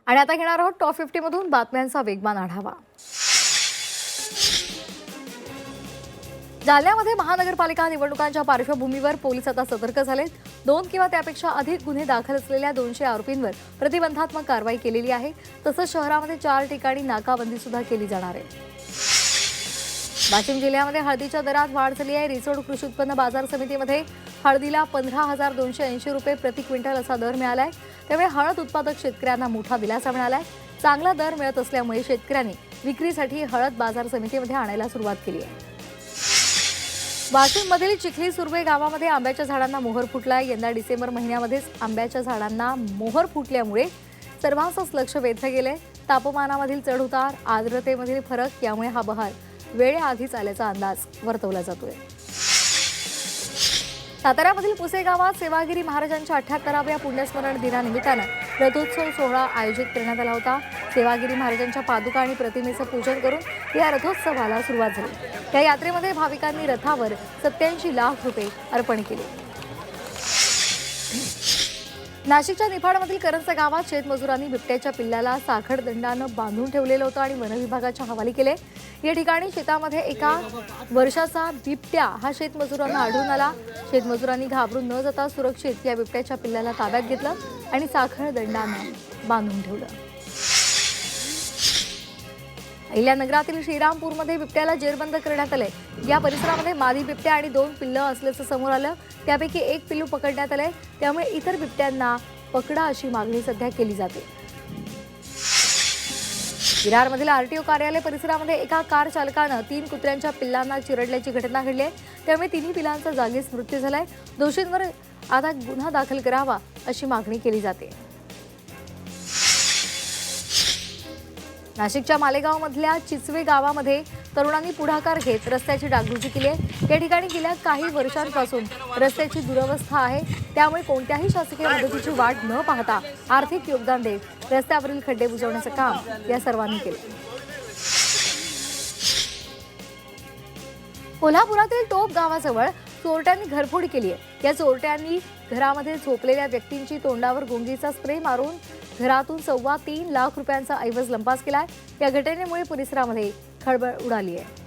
आणि आता घेणार आहोत टॉप 50 मधून बातम्यांचा वेगवान आढावा। जालन्यामध्ये महानगरपालिका निवडणुकांच्या पार्श्वभूमीवर पोलीस आता सतर्क झाले। 2 किंवा त्यापेक्षा अधिक गुन्हे दाखल असलेल्या 200 आरोपींवर प्रतिबंधात्मक कारवाई केलेली आहे। तसंच शहरामध्ये 4 ठिकाणी नाकाबंदी सुद्धा केली जाणार आहे। वाशिम जिल्ह्यामध्ये हळदीच्या दरात वाढ झाली आहे। रिसोड कृषी उत्पन्न बाजार समितीमध्ये हळदीला 15,280 रुपये प्रति क्विंटल असा दर मिळाला आहे। त्यामुळे हळद उत्पादक शेतकऱ्यांना मोठा दिलासा मिळाला आहे। चांगला दर मिळत असल्यामुळे शेतकऱ्यांनी विक्रीसाठी हळद बाजार समितीमध्ये आणायला सुरुवात केली आहे। वाशिममधील चिखली सुरवे गावामध्ये आंब्याच्या झाडांना मोहर फुटलाय। यंदा डिसेंबर महिन्यामध्येच आंब्याच्या झाडांना मोहर फुटल्यामुळे सर्वांचंच लक्ष वेधलं गेलंय। तापमानामधील चढउतार, आर्द्रतेमधील फरक यामुळे हा बहार वेळेआधीच आल्याचा अंदाज वर्तवला जातोय। साताऱ्यामधील पुसे गावात सेवागिरी महाराजांच्या 78व्या पुण्यस्मरण दिनानिमित्तानं रथोत्सव सोहळा आयोजित करण्यात आला होता। सेवागिरी महाराजांच्या पादुका आणि प्रतिमेचं पूजन करून या रथोत्सवाला सुरुवात झाली। या यात्रेमध्ये भाविकांनी रथावर 87 लाख रुपये अर्पण केले। नाशिकच्या निफाडमधील करंज गावात शेतमजुरांनी बिबट्याच्या पिल्लाला साखळदंडानं बांधून ठेवलेलं होतं आणि वन विभागाच्या हवाली केले। या ठिकाणी शेतामध्ये एका वर्षाचा बिबट्या हा शेतमजुरांना आढळून आला। शेतमजुरांनी घाबरून न जाता सुरक्षित या बिबट्याच्या पिल्लाला ताब्यात घेतलं आणि साखळदंडानं बांधून ठेवलं। अहिल्यानगरातील श्रीरामपूरमध्ये बिबट्याला जेरबंद करण्यात आले। या परिसरामध्ये मादी बिबट्या आणि 2 पिल्लं असल्याचं समोर आलं। त्यापैकी एक पिल्लू पकडण्यात आले। त्यामुळे इतर बिबट्यांना पकडा अशी मागणी सध्या केली जाते। विरारमधील आरटीओ कार्यालय परिसरामध्ये एका कार चालकानं 3 कुत्र्यांच्या पिल्लांना चिरडल्याची घटना घडली आहे। त्यामुळे 3 पिल्लांचा जागीच मृत्यू झालाय। दोषींवर आता गुन्हा दाखल करावा अशी मागणी केली जाते। नाशिकच्या मालेगावमधल्या चिचवे गावामध्ये तरुणांनी पुढाकार घेत रस्त्याची डागडुजी केली आहे। या ठिकाणी गेल्या काही वर्षांपासून रस्त्याची दुरवस्था आहे। त्यामुळे कोणत्याही शासकीय मदतीची वाट न पाहता आर्थिक योगदान देत रस्त्यावरील खड्डे बुजवण्याचं काम या सर्वांनी केलं। कोल्हापुरातील टोप गावाजवळ चोरट्यांनी घरफोड केली आहे। या चोरट्यांनी घरामध्ये झोपलेल्या व्यक्तींची तोंडावर गुंगीचा स्प्रे मारून घरातून 3.25 लाख रुपयांचा ऐवज लंपास केलाय। या घटनेमुळे परिसरामध्ये खळबळ उडाली आहे।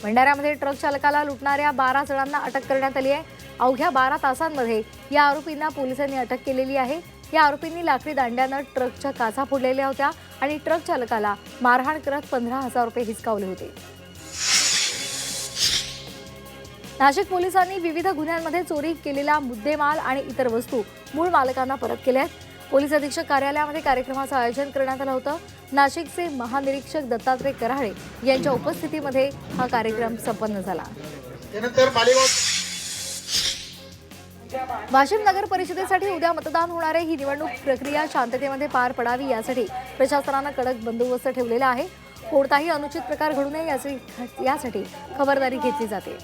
भंडाऱ्यामध्ये ट्रक चालकाला लुटणाऱ्या 12 जणांना अटक करण्यात आली आहे। अवघ्या 12 तासांमध्ये या आरोपींना पोलिसांनी अटक केलेली आहे। या आरोपींनी लाकडी दांड्यानं ट्रकच्या काचा फोडलेल्या होत्या आणि ट्रक चालकाला मारहाण करत 15,000 रुपये हिसकावले होते। नाशिक पोलिसांनी विविध गुन्ह्यांमध्ये चोरी केलेला मुद्देमाल आणि इतर वस्तू मूळ मालकांना परत केल्या आहेत। पोलीस अधीक्षक कार्यालयामध्ये कार्यक्रमाचं आयोजन करण्यात आलं होतं। नाशिकचे महानिरीक्षक दत्तात्रय कराळे यांच्या उपस्थितीमध्ये हा कार्यक्रम संपन्न झाला। वाशिम नगर परिषदेसाठी उद्या मतदान होणार आहे। ही निवडणूक प्रक्रिया शांततेमध्ये पार पडावी यासाठी प्रशासनानं कडक बंदोबस्त ठेवलेला आहे। कोणताही अनुचित प्रकार घडू नये यासाठी खबरदारी घेतली जाते।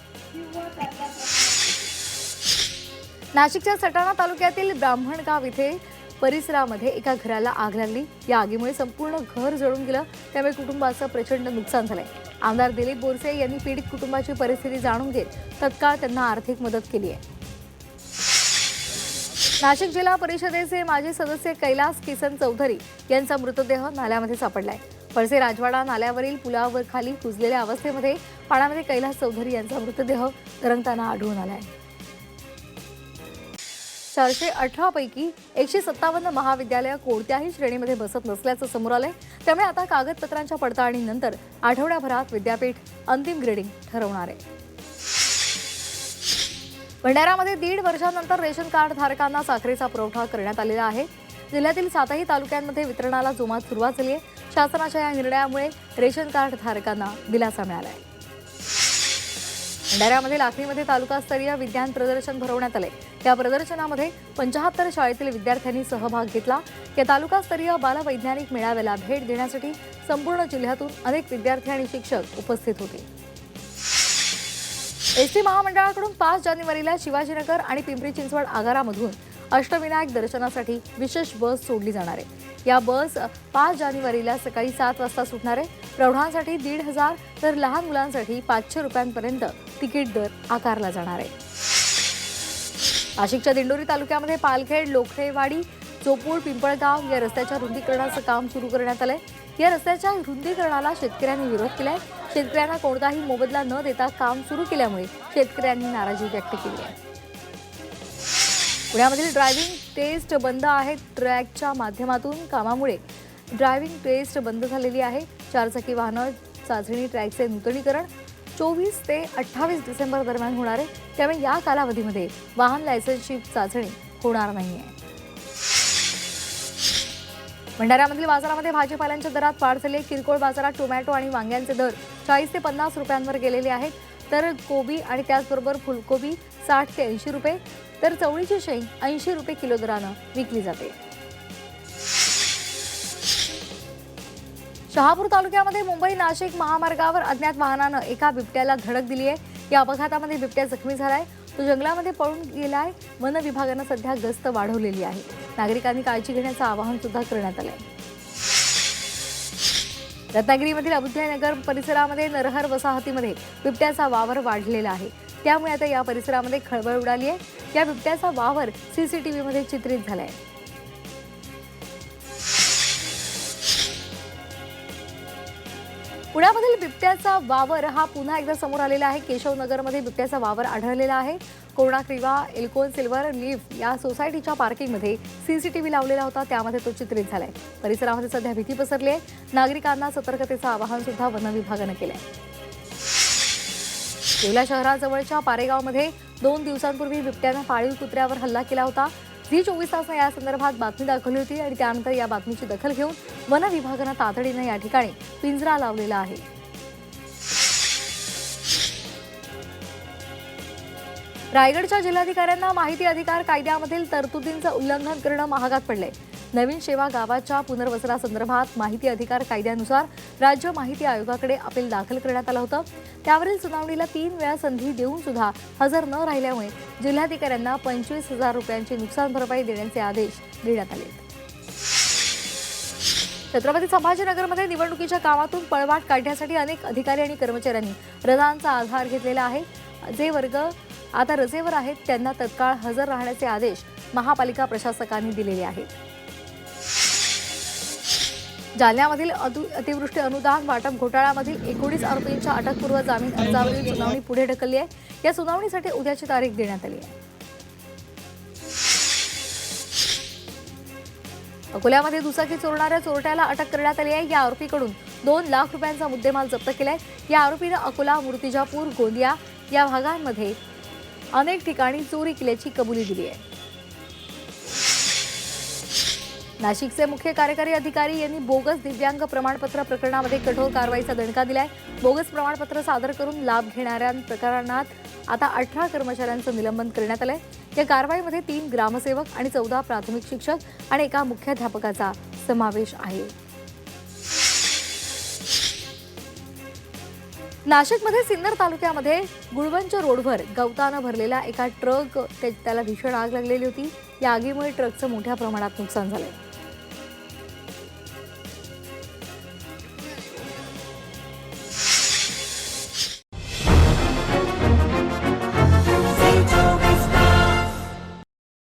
नाशिकच्या सटाणा तालुक्यातील ब्राह्मणगाव इथे परिसरामध्ये एका घराला आग लागली। या आगीमुळे संपूर्ण घर जळून गेलं। त्यामुळे कुटुंबाचं प्रचंड नुकसान झालंय। आमदार दिलीप बोरसे यांनी पीडित कुटुंबाची परिस्थिती जाणून घेत तत्काळ त्यांना आर्थिक मदत केली आहे। नाशिक जिल्हा परिषदेचे माजी सदस्य कैलास किसन चौधरी यांचा मृतदेह नाल्यामध्ये सापडलाय। पळसे राजवाडा नाल्यावरील पुलावर खाली कुजलेल्या अवस्थेमध्ये पाण्यामध्ये कैलास चौधरी यांचा मृतदेह तरंगताना आढळून आलाय। 418 पैकी 157 महाविद्यालय कोणत्याही श्रेणीमध्ये बसत नसल्याचं समोर आलंय। त्यामुळे आता कागदपत्रांच्या पडताळणीनंतर आठवड्याभरात विद्यापीठ अंतिम ग्रेडिंग ठरवणार आहे। भंडाऱ्यामध्ये 1.5 वर्षांनंतर रेशन कार्ड धारकांना साखरेचा पुरवठा करण्यात आलेला आहे। जिल्ह्यातील 7ही तालुक्यांमध्ये वितरणाला जोमात सुरुवात झाली आहे। शासनाच्या या निर्णयामुळे रेशन कार्ड धारकांना दिलासा मिळाला आहे। भंडाऱ्यामध्ये लाखणीमध्ये तालुकास्तरीय विज्ञान प्रदर्शन भरवण्यात आले। या प्रदर्शनामध्ये 75 शाळेतील विद्यार्थ्यांनी सहभाग घेतला। या तालुकास्तरीय बालवैज्ञानिक मेळाव्याला भेट देण्यासाठी संपूर्ण जिल्ह्यातून अनेक विद्यार्थी आणि शिक्षक उपस्थित होते। एसटी महामंडळाकडून 5 जानेवारीला शिवाजीनगर आणि पिंपरी चिंचवड आगारामधून अष्टविनायक दर्शनासाठी विशेष बस सोडली जाणार आहे। या बस 5 जानेवारीला सकाळी 7 वाजता सुटणार आहे। प्रौढांसाठी 1,500 तर लहान मुलांसाठी 500 रुपयांपर्यंत तिकीट दर आकारला जाणार आहे। नाशिकच्या दिंडोरी तालुक्यामध्ये पालखेड, लोखरेवाडी, चोपूळ, पिंपळगाव या रस्त्याच्या रुंदीकरणाचं काम सुरू करण्यात आलंय. या रस्त्याच्या रुंदीकरणाला शेतकऱ्यांनी विरोध केलाय. शेतकऱ्यांना कोणताही मोबदला न देता काम सुरू केल्यामुळे शेतकऱ्यांनी नाराजी व्यक्त केली आहे. पुण्यामधील ड्रायव्हिंग टेस्ट बंद आहे. ट्रॅकच्या माध्यमातून कामामुळे ड्रायव्हिंग टेस्ट बंद झालेली आहे. 4 चाकी वाहनं चाचणी ट्रॅकचे नूतनीकरण 24 ते 28 डिसेंबर दरम्यान होणार आहे. त्यामुळे या कालावधीमध्ये वाहन लायसन्सची चाचणी होणार नाहीये. भंडाऱ्यामधील बाजारामध्ये भाजीपाल्यांच्या दरात वाढ झाली आहे. किरकोळ बाजारात टोमॅटो आणि वांग्यांचे दर 40 ते 50 रुपयांवर गेलेले आहेत. तर कोबी आणि त्याचबरोबर फुलकोबी 60 ते 80 रुपये, तर चवळीची शेंग 80 रुपये किलो दरानं विकली जाते. शहापूर तालुक्यामध्ये मुंबई नाशिक महामार्गावर अज्ञात वाहनानं एका बिबट्याला धडक दिली आहे. या अपघातामध्ये बिबट्या जखमी झालाय. तो जंगलामध्ये पळून गेलाय. वन विभागानं सध्या गस्त वाढवलेली आहे. नागरिकांनी काळजी घेण्याचं आवाहन सुद्धा करण्यात आलंय. रत्नागिरीमधील अबुद्धानगर परिसरामध्ये नरहर वसाहतीमध्ये बिबट्याचा वावर वाढलेला आहे. त्यामुळे आता या परिसरामध्ये खळबळ उडाली आहे. या बिबट्याचा वावर सीसीटीव्हीमध्ये चित्रित झालाय. पुण्यामधील बिबट्याचा वावर हा पुन्हा एकदा समोर आलेला आहे. केशवनगरमध्ये बिबट्याचा वावर आढळलेला आहे. कोर्णाक्रिवा, एल्कोन सिल्वर लीफ या सोसायटीच्या पार्किंगमध्ये सीसीटीव्ही लावलेला होता. त्यामध्ये तो चित्रित झालाय. परिसरामध्ये सध्या भीती पसरली आहे. नागरिकांना सतर्कतेचं आवाहन सुद्धा वन विभागानं केलंय. येवला शहराजवळच्या पारेगावमध्ये 2 दिवसांपूर्वी बिबट्यानं पाळीव कुत्र्यावर हल्ला केला होता. झी 24 तासनं या संदर्भात बातमी दाखवली होती आणि त्यानंतर या बातमीची दखल घेऊन वन विभागानं तातडीनं या ठिकाणी पिंजरा लावलेला आहे. रायगडच्या जिल्हाधिकाऱ्यांना माहिती अधिकार कायद्यामधील तरतुदींचं उल्लंघन करणं महागात पडलंय. नवीन शेवा गावाच्या पुनर्वसनासंदर्भात माहिती अधिकार कायद्यानुसार राज्य माहिती आयोगाकडे अपील दाखल करण्यात आलं होतं. त्यावरील सुनावणीला 3 वेळा संधी देऊन सुद्धा हजर न राहिल्यामुळे जिल्हाधिकाऱ्यांना 25,000 रुपयांची नुकसान भरपाई देण्याचे आदेश देण्यात आले. छत्रपती संभाजीनगरमध्ये निवडणुकीच्या कामातून पळवाट काढण्यासाठी अनेक अधिकारी आणि कर्मचाऱ्यांनी रजांचा आधार घेतलेला आहे. जे वर्ग आता रजेवर आहेत त्यांना तत्काळ हजर राहण्याचे आदेश महापालिका प्रशासकांनी दिलेले आहेत. जालन्यामधील अतिवृष्टी अनुदान वाटप घोटाळ्यामधील 19 आरोपींच्या अटकपूर्व जामीन अर्जावरील सुनावणी पुढे ढकलली आहे. या सुनावणीसाठी उद्याची तारीख देण्यात आली आहे. अकोल्यामध्ये दुचाकी चोरणाऱ्या चोरट्याला अटक करण्यात आली आहे. या आरोपीकडून 2 लाख रुपयांचा मुद्देमाल जप्त केलाय. या आरोपीनं अकोला, मूर्तिजापूर, गोंदिया या भागांमध्ये अनेक ठिकाणी चोरी केल्याची कबुली दिली आहे. नाशिकचे मुख्य कार्यकारी अधिकारी यांनी बोगस दिव्यांग प्रमाणपत्र प्रकरणामध्ये कठोर कारवाईचा दणका दिलाय. बोगस प्रमाणपत्र सादर करून लाभ घेणाऱ्या प्रकरणात आता 18 कर्मचाऱ्यांचं निलंबन करण्यात आलंय. या कारवाईमध्ये 3 ग्रामसेवक आणि 14 प्राथमिक शिक्षक आणि एका मुख्याध्यापकाचा समावेश आहे. नाशिकमध्ये सिन्नर तालुक्यामध्ये गुळवंच रोडवर गवतानं भरलेला एका ट्रक त्याला भीषण आग लागलेली होती. या आगीमुळे ट्रकचं मोठ्या प्रमाणात नुकसान झालंय.